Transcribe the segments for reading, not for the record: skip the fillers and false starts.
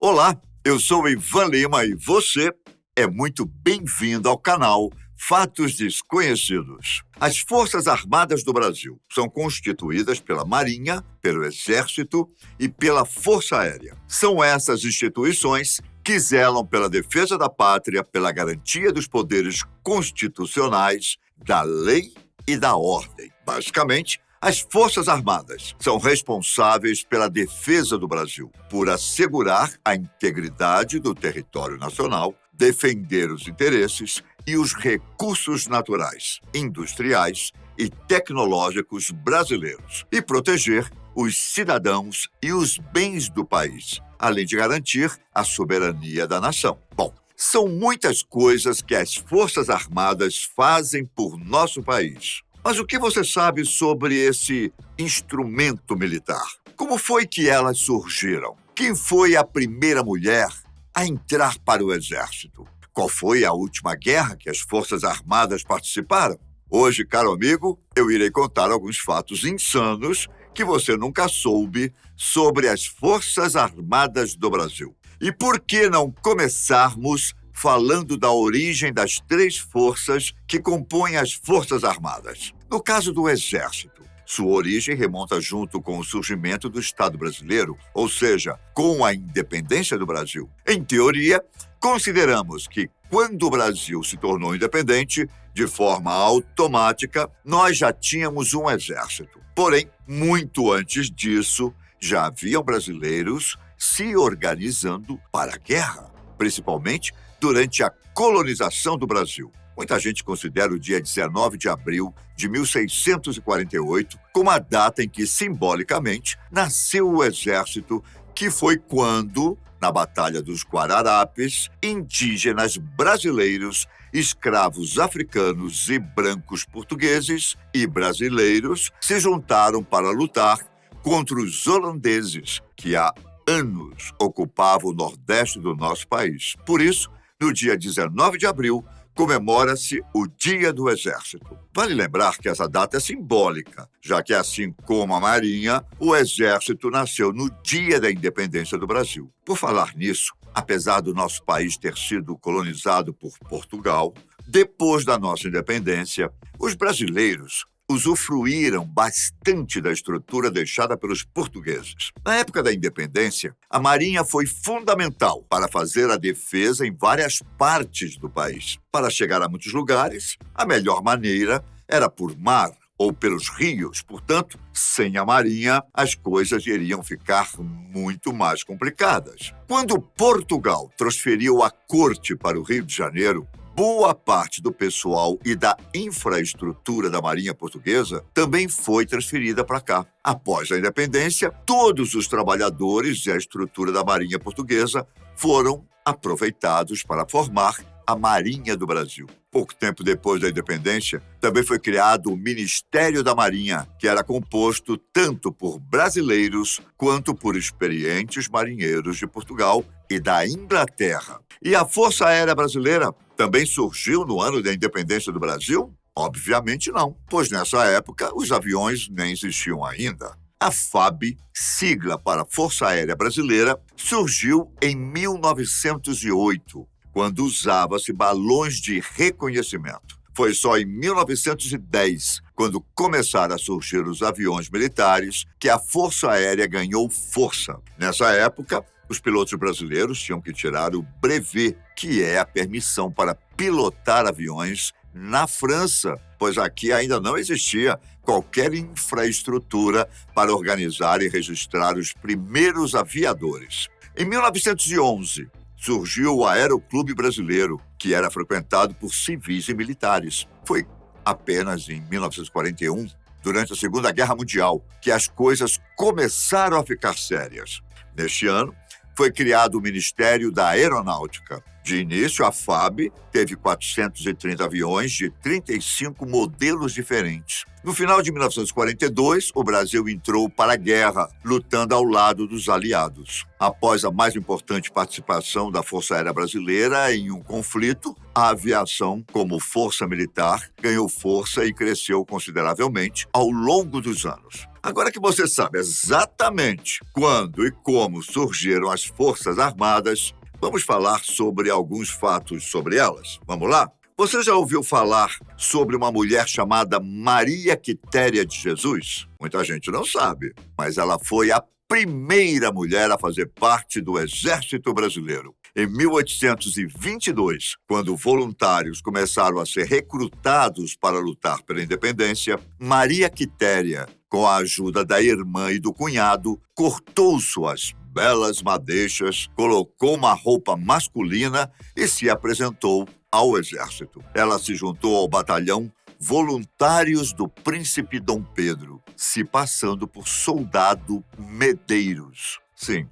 Olá, eu sou Ivan Lima e você é muito bem-vindo ao canal Fatos Desconhecidos. As Forças Armadas do Brasil são constituídas pela Marinha, pelo Exército e pela Força Aérea. São essas instituições que zelam pela defesa da pátria, pela garantia dos poderes constitucionais, da lei e da ordem. Basicamente, as Forças Armadas são responsáveis pela defesa do Brasil, por assegurar a integridade do território nacional, defender os interesses e os recursos naturais, industriais e tecnológicos brasileiros e proteger os cidadãos e os bens do país, além de garantir a soberania da nação. Bom, são muitas coisas que as Forças Armadas fazem por nosso país. Mas o que você sabe sobre esse instrumento militar? Como foi que elas surgiram? Quem foi a primeira mulher a entrar para o Exército? Qual foi a última guerra que as Forças Armadas participaram? Hoje, caro amigo, eu irei contar alguns fatos insanos que você nunca soube sobre as Forças Armadas do Brasil. E por que não começarmos falando da origem das três forças que compõem as Forças Armadas? No caso do Exército, sua origem remonta junto com o surgimento do Estado brasileiro, ou seja, com a independência do Brasil. Em teoria, consideramos que quando o Brasil se tornou independente, de forma automática, nós já tínhamos um exército. Porém, muito antes disso, já haviam brasileiros se organizando para a guerra, principalmente durante a colonização do Brasil. Muita gente considera o dia 19 de abril de 1648 como a data em que, simbolicamente, nasceu o Exército, que foi quando, na Batalha dos Guararapes, indígenas brasileiros, escravos africanos e brancos portugueses e brasileiros se juntaram para lutar contra os holandeses, que há anos ocupavam o nordeste do nosso país. Por isso, no dia 19 de abril, comemora-se o Dia do Exército. Vale lembrar que essa data é simbólica, já que, assim como a Marinha, o Exército nasceu no dia da independência do Brasil. Por falar nisso, apesar do nosso país ter sido colonizado por Portugal, depois da nossa independência, os brasileiros usufruíram bastante da estrutura deixada pelos portugueses. Na época da independência, a Marinha foi fundamental para fazer a defesa em várias partes do país. Para chegar a muitos lugares, a melhor maneira era por mar ou pelos rios. Portanto, sem a Marinha, as coisas iriam ficar muito mais complicadas. Quando Portugal transferiu a corte para o Rio de Janeiro, boa parte do pessoal e da infraestrutura da Marinha Portuguesa também foi transferida para cá. Após a independência, todos os trabalhadores e a estrutura da Marinha Portuguesa foram aproveitados para formar a Marinha do Brasil. Pouco tempo depois da independência, também foi criado o Ministério da Marinha, que era composto tanto por brasileiros quanto por experientes marinheiros de Portugal e da Inglaterra. E a Força Aérea Brasileira também surgiu no ano da independência do Brasil? Obviamente não, pois nessa época os aviões nem existiam ainda. A FAB, sigla para Força Aérea Brasileira, surgiu em 1908, quando usava-se balões de reconhecimento. Foi só em 1910, quando começaram a surgir os aviões militares, que a Força Aérea ganhou força. Nessa época, os pilotos brasileiros tinham que tirar o brevet, que é a permissão para pilotar aviões na França, pois aqui ainda não existia qualquer infraestrutura para organizar e registrar os primeiros aviadores. Em 1911, surgiu o Aeroclube Brasileiro, que era frequentado por civis e militares. Foi apenas em 1941, durante a Segunda Guerra Mundial, que as coisas começaram a ficar sérias. Neste ano, foi criado o Ministério da Aeronáutica. De início, a FAB teve 430 aviões de 35 modelos diferentes. No final de 1942, o Brasil entrou para a guerra, lutando ao lado dos aliados. Após a mais importante participação da Força Aérea Brasileira em um conflito, a aviação, como força militar, ganhou força e cresceu consideravelmente ao longo dos anos. Agora que você sabe exatamente quando e como surgiram as Forças Armadas, vamos falar sobre alguns fatos sobre elas. Vamos lá? Você já ouviu falar sobre uma mulher chamada Maria Quitéria de Jesus? Muita gente não sabe, mas ela foi a primeira mulher a fazer parte do Exército Brasileiro. Em 1822, quando voluntários começaram a ser recrutados para lutar pela independência, Maria Quitéria, com a ajuda da irmã e do cunhado, cortou suas belas madeixas, colocou uma roupa masculina e se apresentou ao exército. Ela se juntou ao batalhão Voluntários do Príncipe Dom Pedro, se passando por soldado Medeiros. Sim,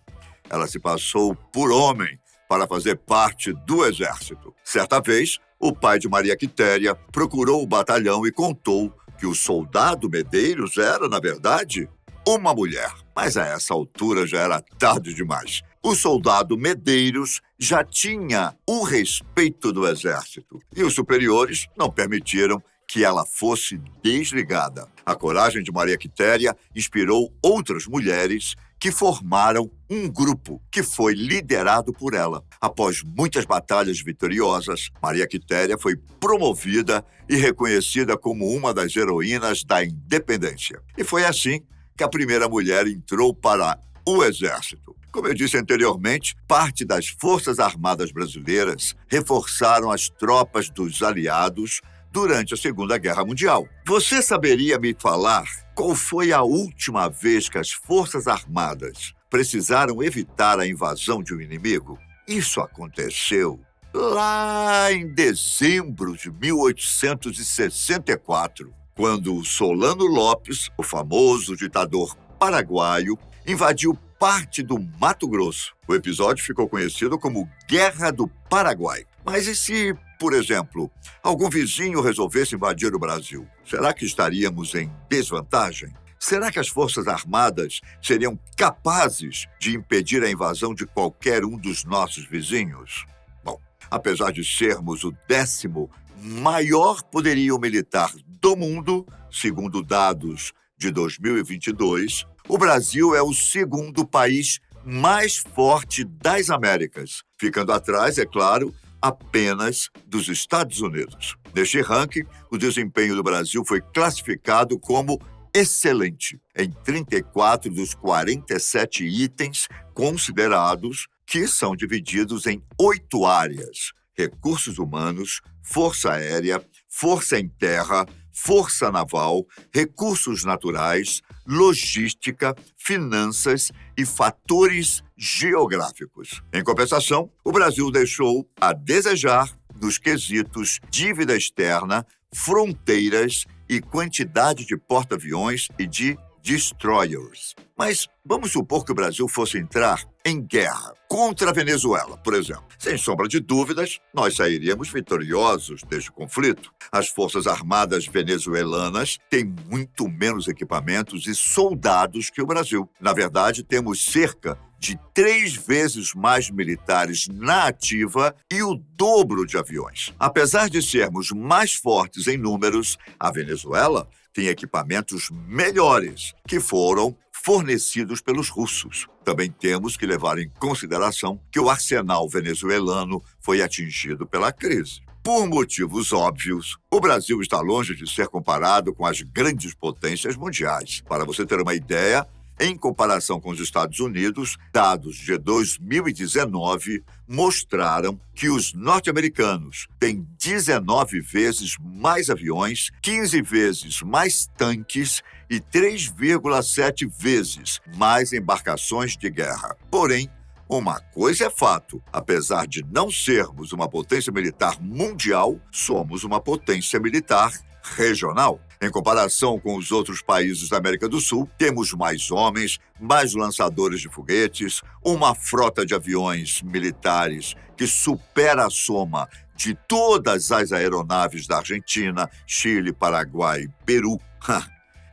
ela se passou por homem para fazer parte do exército. Certa vez, o pai de Maria Quitéria procurou o batalhão e contou que o soldado Medeiros era, na verdade, uma mulher. Mas a essa altura já era tarde demais. O soldado Medeiros já tinha o respeito do exército e os superiores não permitiram que ela fosse desligada. A coragem de Maria Quitéria inspirou outras mulheres que formaram um grupo que foi liderado por ela. Após muitas batalhas vitoriosas, Maria Quitéria foi promovida e reconhecida como uma das heroínas da independência. E foi assim que a primeira mulher entrou para o Exército. Como eu disse anteriormente, parte das Forças Armadas Brasileiras reforçaram as tropas dos aliados durante a Segunda Guerra Mundial. Você saberia me falar qual foi a última vez que as Forças Armadas precisaram evitar a invasão de um inimigo? Isso aconteceu lá em dezembro de 1864, quando Solano Lopes, o famoso ditador paraguaio, invadiu parte do Mato Grosso. O episódio ficou conhecido como Guerra do Paraguai. Mas e se, por exemplo, algum vizinho resolvesse invadir o Brasil? Será que estaríamos em desvantagem? Será que as Forças Armadas seriam capazes de impedir a invasão de qualquer um dos nossos vizinhos? Bom, apesar de sermos o 10º maior poderio militar do mundo, segundo dados de 2022, o Brasil é o segundo país mais forte das Américas, ficando atrás, é claro, apenas dos Estados Unidos. Neste ranking, o desempenho do Brasil foi classificado como excelente em 34 dos 47 itens considerados, que são divididos em 8 áreas: recursos humanos, força aérea, força em terra, força naval, recursos naturais, logística, finanças e fatores geográficos. Em compensação, o Brasil deixou a desejar nos quesitos dívida externa, fronteiras e quantidade de porta-aviões e de destroyers. Mas vamos supor que o Brasil fosse entrar em guerra contra a Venezuela, por exemplo. Sem sombra de dúvidas, nós sairíamos vitoriosos deste conflito. As Forças Armadas venezuelanas têm muito menos equipamentos e soldados que o Brasil. Na verdade, temos cerca de 3 vezes mais militares na ativa e o dobro de aviões. Apesar de sermos mais fortes em números, a Venezuela tem equipamentos melhores que foram fornecidos pelos russos. Também temos que levar em consideração que o arsenal venezuelano foi atingido pela crise. Por motivos óbvios, o Brasil está longe de ser comparado com as grandes potências mundiais. Para você ter uma ideia, em comparação com os Estados Unidos, dados de 2019 mostraram que os norte-americanos têm 19 vezes mais aviões, 15 vezes mais tanques e 3,7 vezes mais embarcações de guerra. Porém, uma coisa é fato: apesar de não sermos uma potência militar mundial, somos uma potência militar regional. Em comparação com os outros países da América do Sul, temos mais homens, mais lançadores de foguetes, uma frota de aviões militares que supera a soma de todas as aeronaves da Argentina, Chile, Paraguai e Peru.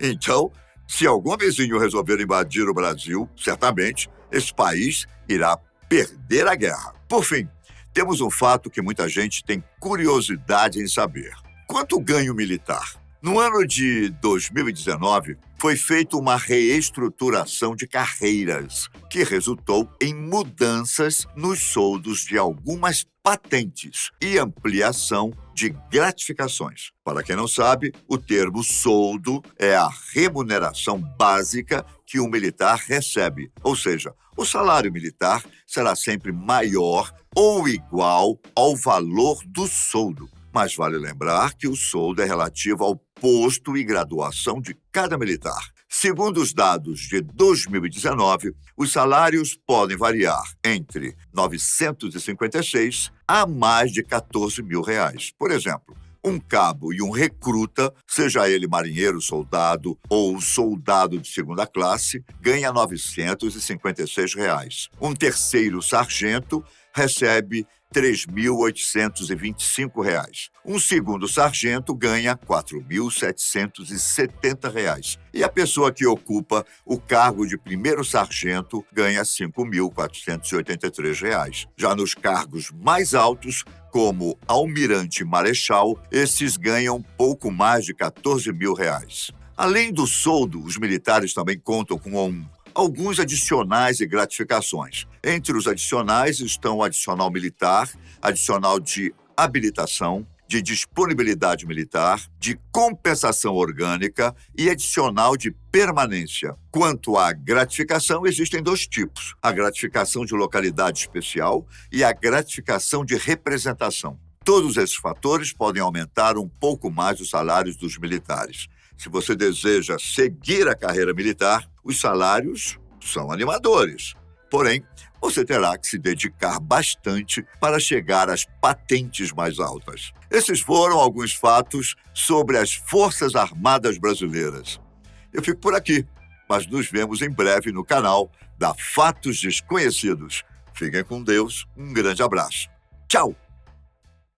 Então, se algum vizinho resolver invadir o Brasil, certamente esse país irá perder a guerra. Por fim, temos um fato que muita gente tem curiosidade em saber: quanto ganha o militar? No ano de 2019, foi feita uma reestruturação de carreiras, que resultou em mudanças nos soldos de algumas patentes e ampliação de gratificações. Para quem não sabe, o termo soldo é a remuneração básica que um militar recebe, ou seja, o salário militar será sempre maior ou igual ao valor do soldo. Mas vale lembrar que o soldo é relativo ao posto e graduação de cada militar. Segundo os dados de 2019, os salários podem variar entre 956 a mais de 14 mil reais. Por exemplo, um cabo e um recruta, seja ele marinheiro, soldado ou soldado de segunda classe, ganha R$ 956 reais. Um terceiro sargento recebe R$ 3.825 reais. Um segundo sargento ganha R$ 4.770 reais. E a pessoa que ocupa o cargo de primeiro sargento ganha R$ 5.483 reais. Já nos cargos mais altos, como almirante e marechal, esses ganham pouco mais de R$ 14 mil reais. Além do soldo, os militares também contam com alguns adicionais e gratificações. Entre os adicionais estão o adicional militar, adicional de habilitação, de disponibilidade militar, de compensação orgânica e adicional de permanência. Quanto à gratificação, existem dois tipos: a gratificação de localidade especial e a gratificação de representação. Todos esses fatores podem aumentar um pouco mais os salários dos militares. Se você deseja seguir a carreira militar, os salários são animadores. Porém, você terá que se dedicar bastante para chegar às patentes mais altas. Esses foram alguns fatos sobre as Forças Armadas Brasileiras. Eu fico por aqui, mas nos vemos em breve no canal da Fatos Desconhecidos. Fiquem com Deus, um grande abraço. Tchau!